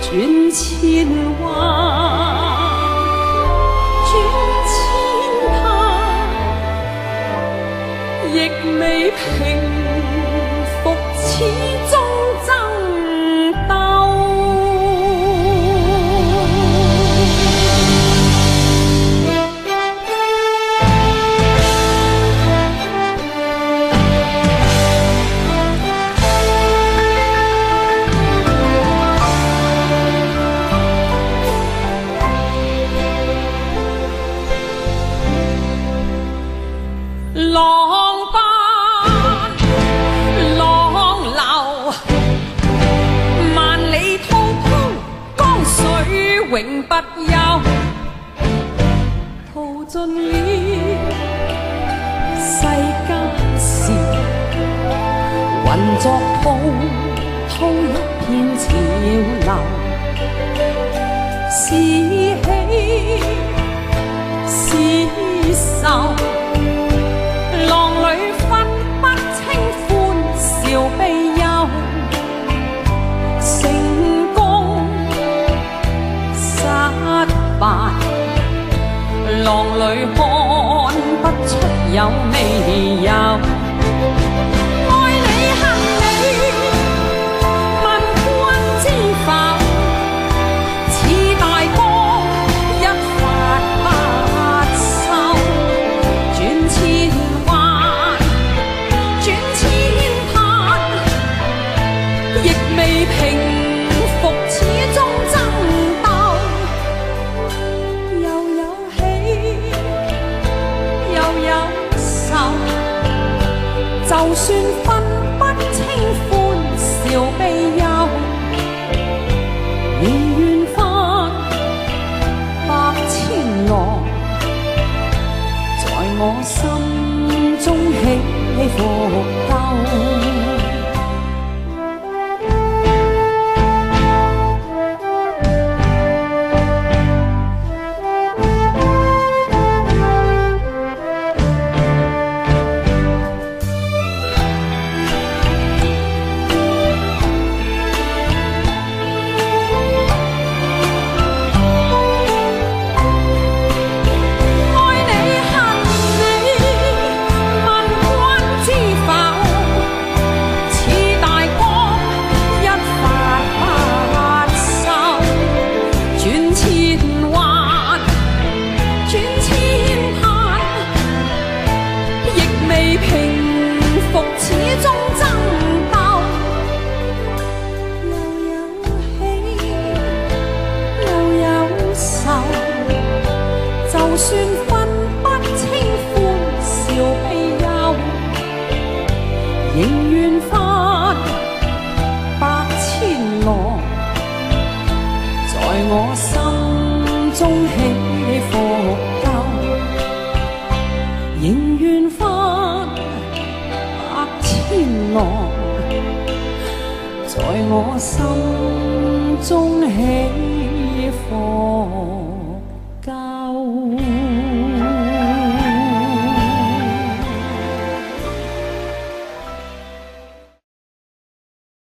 轉千彎，轉千灘，亦未平復始終爭鬥。浪奔浪流，萬里滔滔江水永不休，淘盡了世間事，混作滔滔一片潮流，是喜是愁，浪裏分不清歡笑悲憂，成功失敗，浪裏看不出有未有。愛你恨你，問君知否？似大江一發不收，轉千彎，轉千灘，亦未平復始終爭鬥。又有喜又有愁，就算分不清歡笑悲憂，仍願翻百千浪，在我心中起伏鬥。就算分不清歡笑悲憂，仍願翻百千浪，在我心中起伏鬥，仍願翻百千浪，在我心中起伏。